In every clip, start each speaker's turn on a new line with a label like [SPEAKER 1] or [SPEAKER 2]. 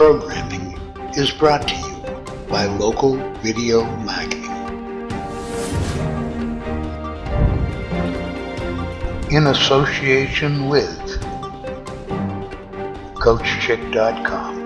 [SPEAKER 1] programming is brought to you by Local Video Marketing in association with CoachChick.com.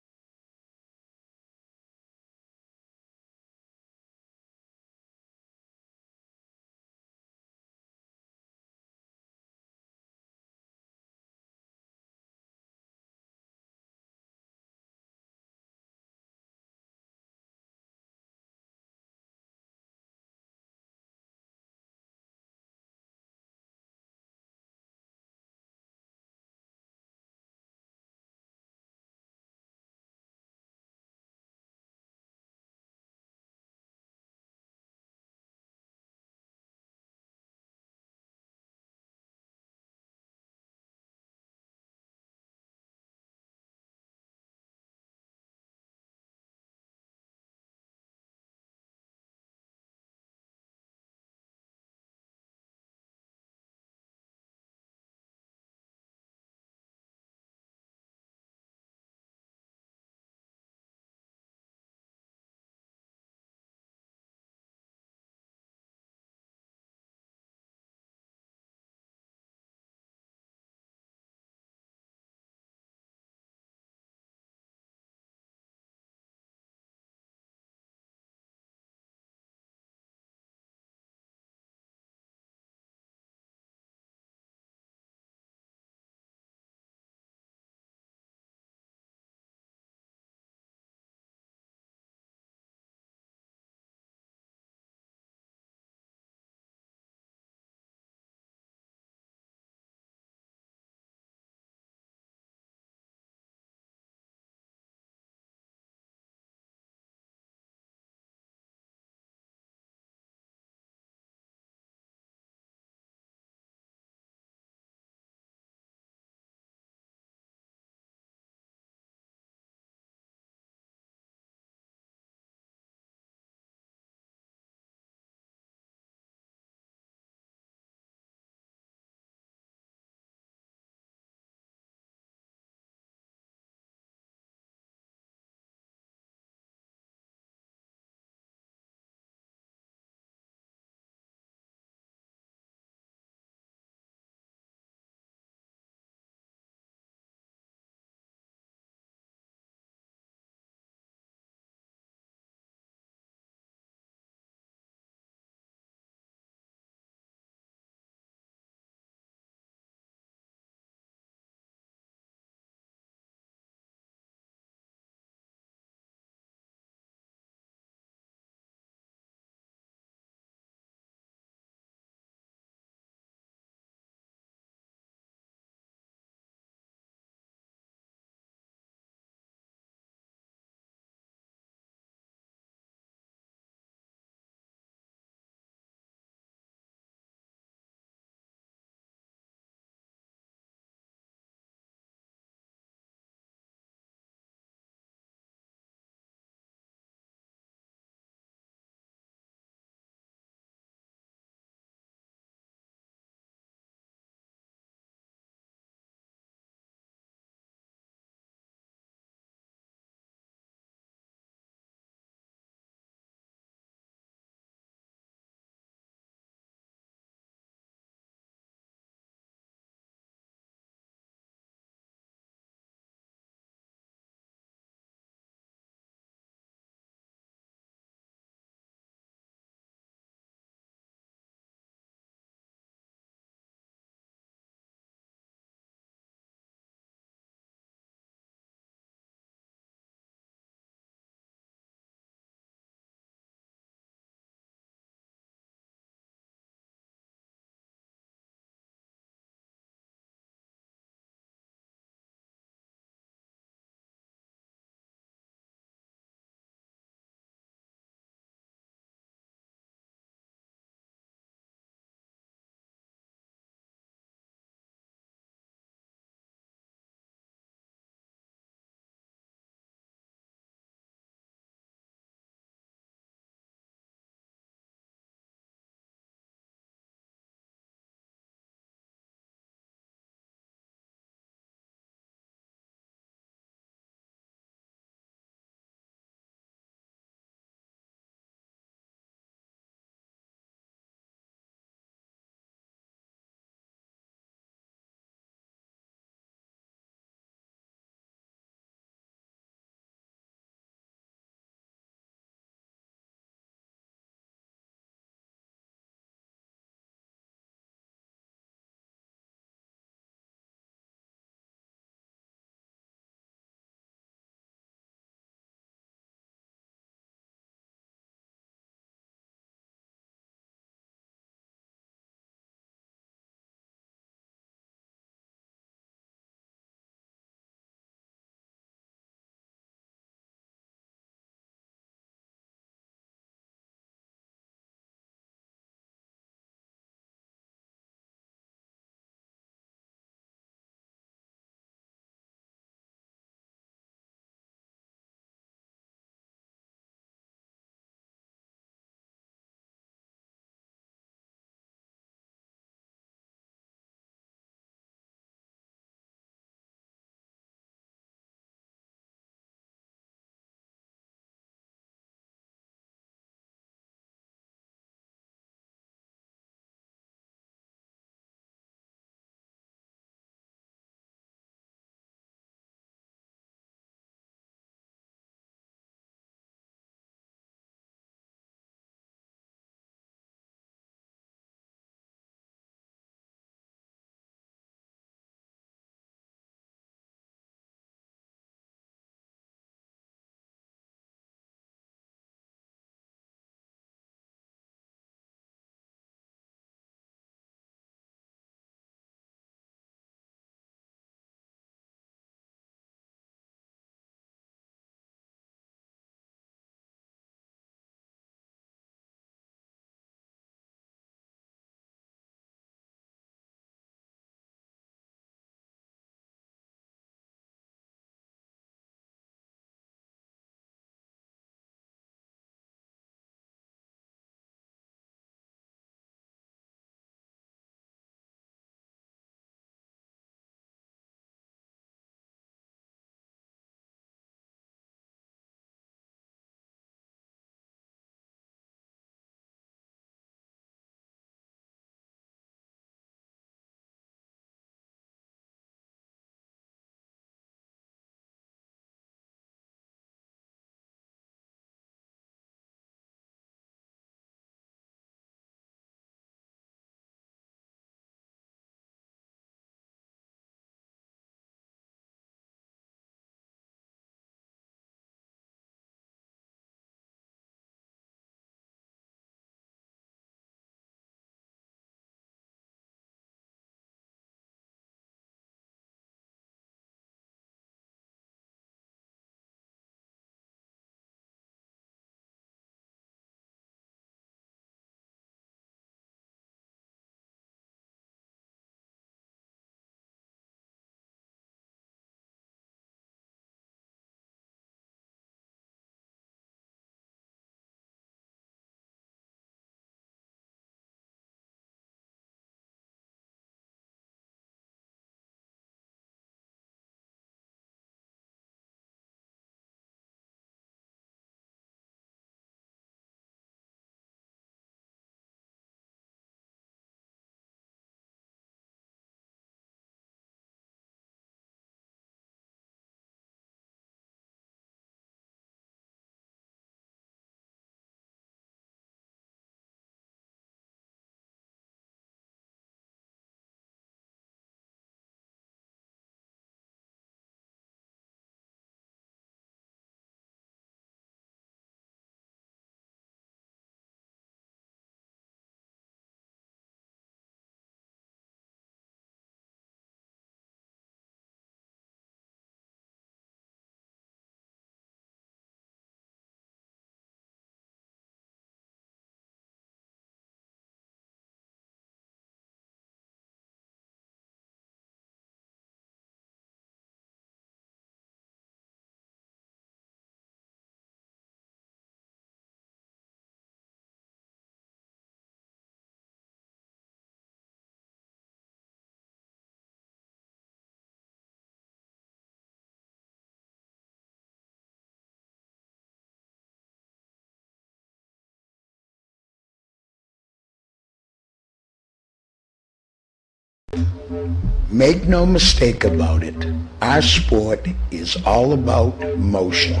[SPEAKER 1] Make no mistake about it, our sport is all about motion.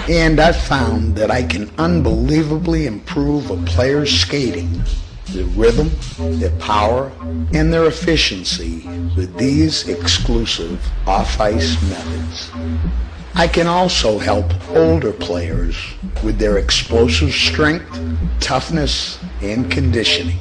[SPEAKER 1] And I've found that I can unbelievably improve a player's skating, their rhythm, their power, and their efficiency with these exclusive off-ice methods. I can also help older players with their explosive strength, toughness, and conditioning.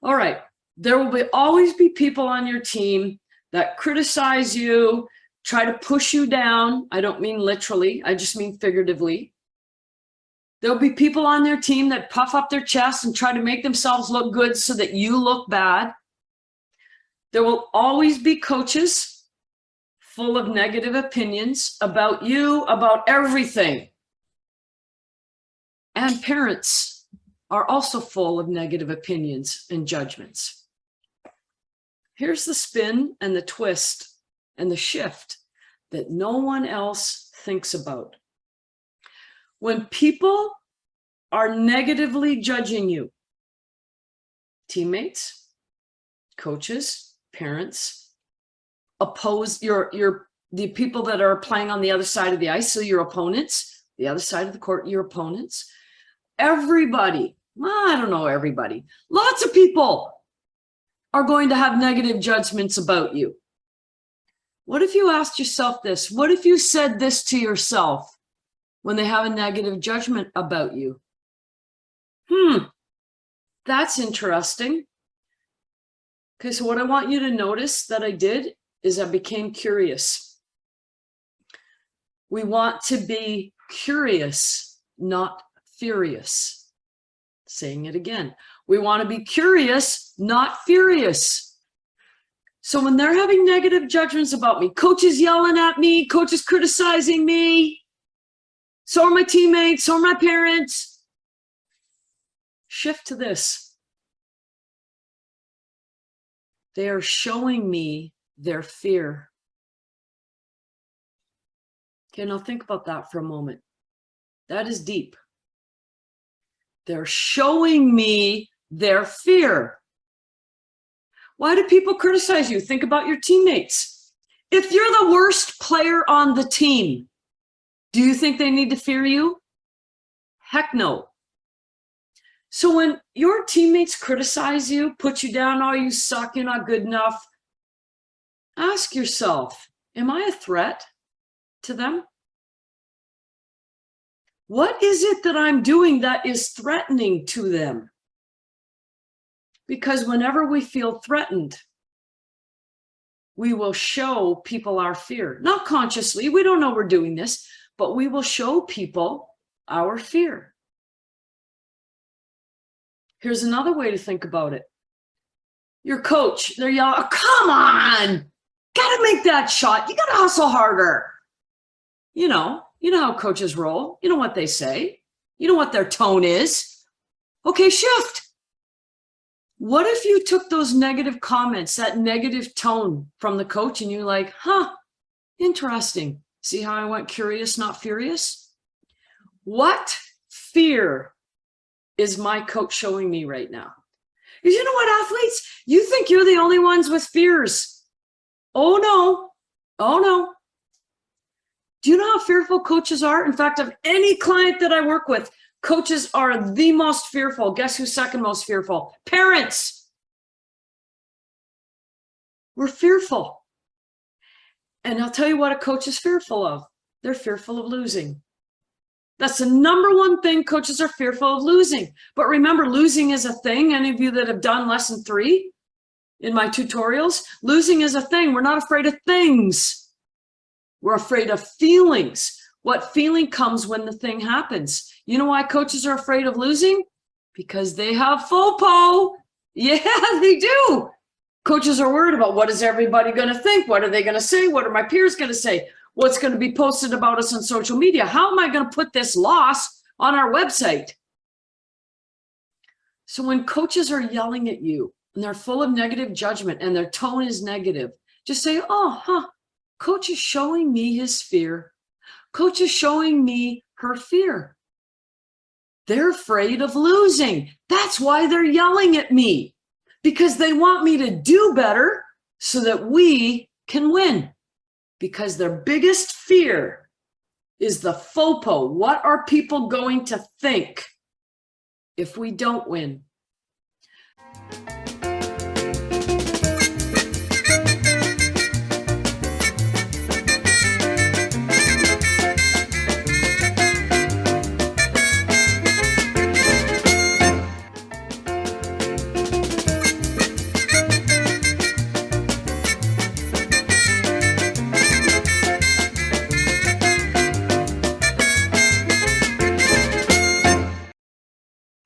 [SPEAKER 2] All right, there will always be people on your team that criticize you, try to push you down. I don't mean literally, I just mean figuratively. There'll be people on their team that puff up their chest and try to make themselves look good so that you look bad. There will always be coaches full of negative opinions about you, about everything. And parents are also full of negative opinions and judgments. Here's the spin and the twist and the shift that no one else thinks about. When people are negatively judging you, teammates, coaches, parents, the people that are playing on the other side of the ice, so your opponents, the other side of the court, your opponents, everybody, well, I don't know everybody, lots of people are going to have negative judgments about you. What if you asked yourself this? What if you said this to yourself when they have a negative judgment about you? That's interesting. Okay, so what I want you to notice that I did is I became curious. We want to be curious, not furious. Saying it again. We want to be curious, not furious. So when they're having negative judgments about me, coach is yelling at me, coach is criticizing me, so are my teammates, so are my parents. Shift to this. They are showing me their fear. Okay, now think about that for a moment. That is deep. They're showing me their fear. Why do people criticize you? Think about your teammates. If you're the worst player on the team, do you think they need to fear you? Heck no. So when your teammates criticize you, put you down, oh, you suck, you're not good enough, ask yourself, am I a threat to them? What is it that I'm doing that is threatening to them? Because whenever we feel threatened, we will show people our fear. Not consciously, we don't know we're doing this, but we will show people our fear. Here's another way to think about it. Your coach, they're yelling, oh, come on, gotta make that shot. You gotta hustle harder. You know how coaches roll. You know what they say. You know what their tone is. Okay, shift. What if you took those negative comments, that negative tone from the coach, and you're like, huh, interesting. See how I went curious, not furious? What fear is my coach showing me right now? Because you know what, athletes? You think you're the only ones with fears. Oh, no. Oh, no. Do you know how fearful coaches are? In fact, of any client that I work with, coaches are the most fearful. Guess who's second most fearful? Parents. We're fearful. And I'll tell you what a coach is fearful of. They're fearful of losing. That's the number one thing. Coaches are fearful of losing. But remember, losing is a thing. Any of you that have done lesson 3 in my tutorials, losing is a thing. We're not afraid of things. We're afraid of feelings. What feeling comes when the thing happens? You know why coaches are afraid of losing? Because they have FOPO. Yeah, they do. Coaches are worried about, what is everybody going to think? What are they going to say? What are my peers going to say? What's going to be posted about us on social media? How am I going to put this loss on our website? So when coaches are yelling at you and they're full of negative judgment and their tone is negative, just say, oh, huh, coach is showing me his fear. Coach is showing me her fear. They're afraid of losing. That's why they're yelling at me, because they want me to do better so that we can win. Because their biggest fear is the FOPO. What are people going to think if we don't win?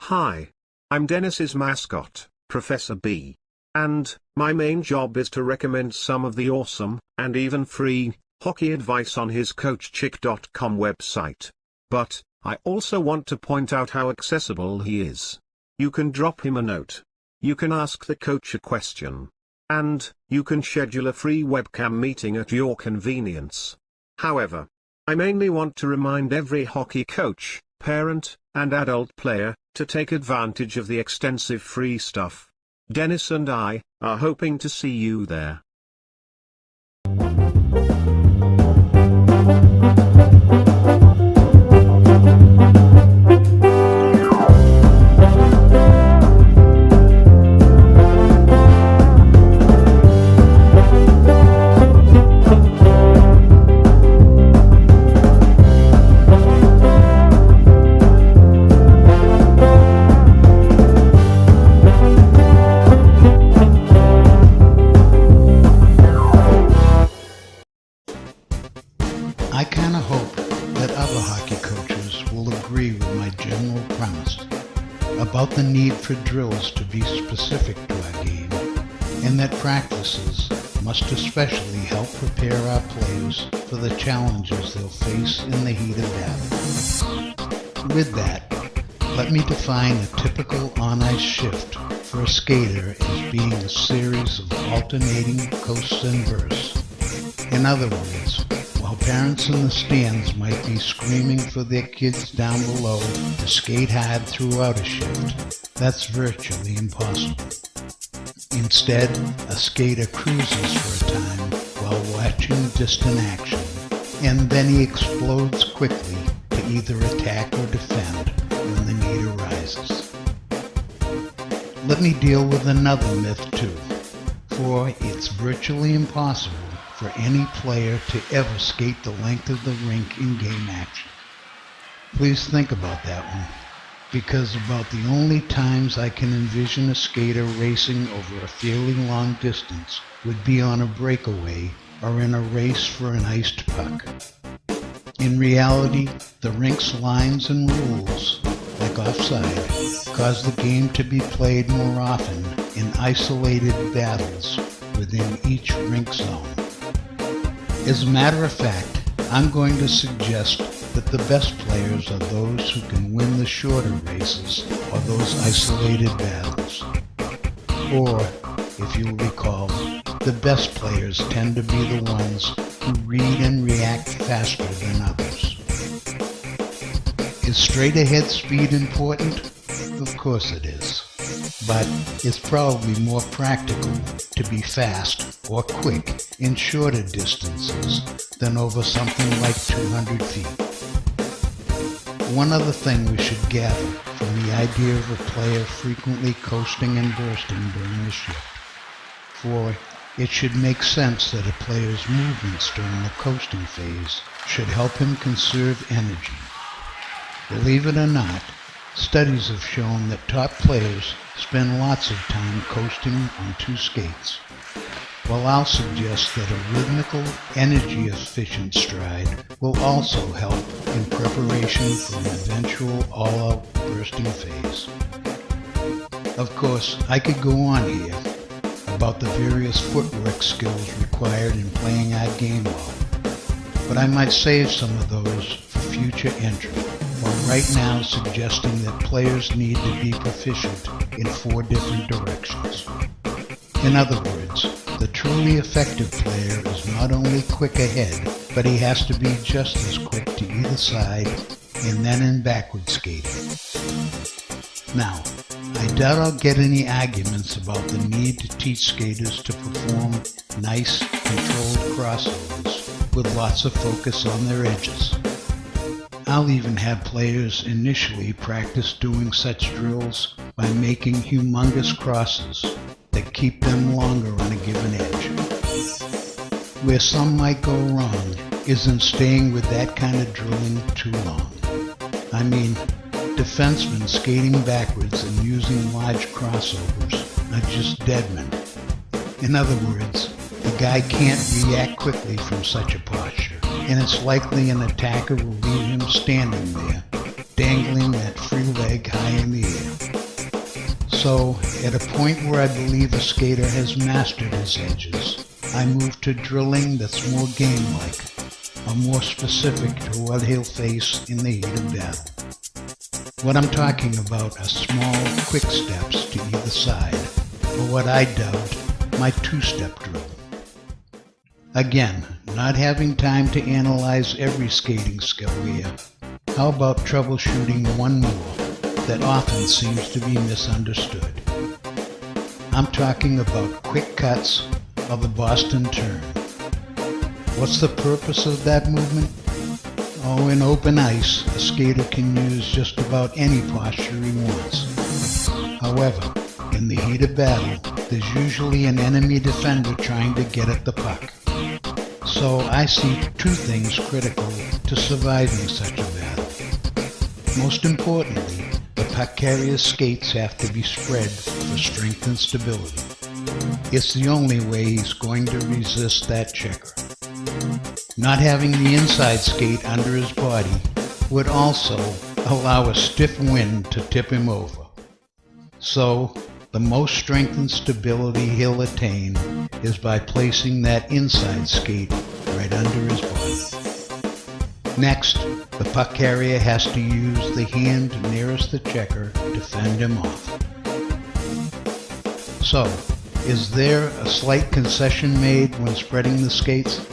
[SPEAKER 3] Hi, I'm Dennis's mascot, Professor B. And my main job is to recommend some of the awesome, and even free, hockey advice on his CoachChic.com website. But I also want to point out how accessible he is. You can drop him a note. You can ask the coach a question. And you can schedule a free webcam meeting at your convenience. However, I mainly want to remind every hockey coach, parent, and adult player to take advantage of the extensive free stuff. Dennis and I are hoping to see you there.
[SPEAKER 1] hockey coaches will agree with my general premise about the need for drills to be specific to our game, and that practices must especially help prepare our players for the challenges they'll face in the heat of battle. With that, let me define a typical on-ice shift for a skater as being a series of alternating coasts and bursts. In other words, while parents in the stands might be screaming for their kids down below to skate hard throughout a shift, that's virtually impossible. Instead, a skater cruises for a time while watching distant action, and then he explodes quickly to either attack or defend when the need arises. Let me deal with another myth too, for it's virtually impossible for any player to ever skate the length of the rink in game action. Please think about that one, because about the only times I can envision a skater racing over a fairly long distance would be on a breakaway or in a race for an iced puck. In reality, the rink's lines and rules, like offside, cause the game to be played more often in isolated battles within each rink zone. As a matter of fact, I'm going to suggest that the best players are those who can win the shorter races or those isolated battles. Or, if you recall, the best players tend to be the ones who read and react faster than others. Is straight-ahead speed important? Of course it is. But it's probably more practical to be fast or quick in shorter distances than over something like 200 feet. One other thing we should gather from the idea of a player frequently coasting and bursting during the shift. For it should make sense that a player's movements during the coasting phase should help him conserve energy. Believe it or not, studies have shown that top players spend lots of time coasting on two skates. Well, I'll suggest that a rhythmical, energy-efficient stride will also help in preparation for an eventual all-out bursting phase. Of course, I could go on here about the various footwork skills required in playing our game well, but I might save some of those for future entry, while right now suggesting that players need to be proficient in 4 different directions. In other words, the truly effective player is not only quick ahead, but he has to be just as quick to either side and then in backward skating. Now, I doubt I'll get any arguments about the need to teach skaters to perform nice, controlled crossovers with lots of focus on their edges. I'll even have players initially practice doing such drills by making humongous crosses that keep them longer on a given edge. Where some might go wrong is in staying with that kind of drilling too long. I mean, defensemen skating backwards and using large crossovers are just dead men. In other words, the guy can't react quickly from such a posture, and it's likely an attacker will leave him standing there, dangling that free leg high in the air. So, at a point where I believe a skater has mastered his edges, I move to drilling that's more game-like, or more specific to what he'll face in the heat of battle. What I'm talking about are small, quick steps to either side, or what I dubbed my 2-step drill. Again, not having time to analyze every skating skill here, how about troubleshooting one more that often seems to be misunderstood? I'm talking about quick cuts or the Boston turn. What's the purpose of that movement? Oh, in open ice, a skater can use just about any posture he wants. However, in the heat of battle, there's usually an enemy defender trying to get at the puck. So I see 2 things critical to surviving such a battle. Most importantly, the puck carrier's skates have to be spread for strength and stability. It's the only way he's going to resist that checker. Not having the inside skate under his body would also allow a stiff wind to tip him over. So, the most strength and stability he'll attain is by placing that inside skate right under his butt. Next, the puck carrier has to use the hand nearest the checker to fend him off. So, is there a slight concession made when spreading the skates?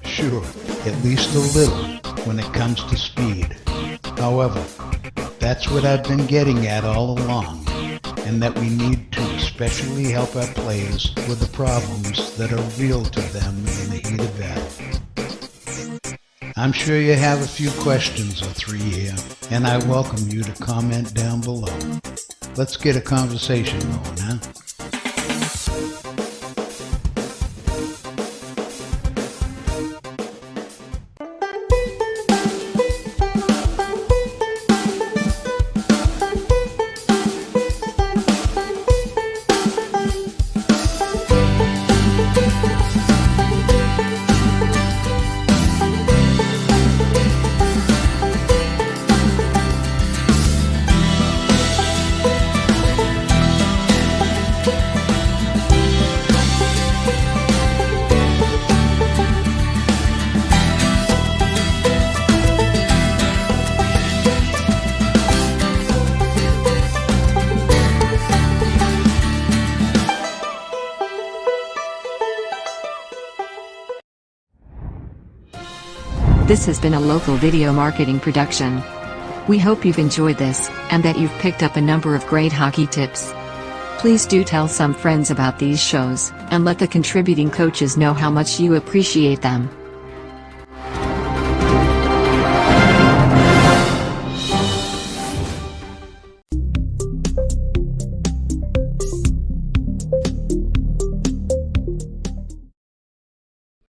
[SPEAKER 1] Sure, at least a little when it comes to speed. However, that's what I've been getting at all along, and that we need to especially help our players with the problems that are real to them in the heat of battle. I'm sure you have a few questions or three here, and I welcome you to comment down below. Let's get a conversation going, huh?
[SPEAKER 4] This has been a local video marketing production. We hope you've enjoyed this, and that you've picked up a number of great hockey tips. Please do tell some friends about these shows, and let the contributing coaches know how much you appreciate them.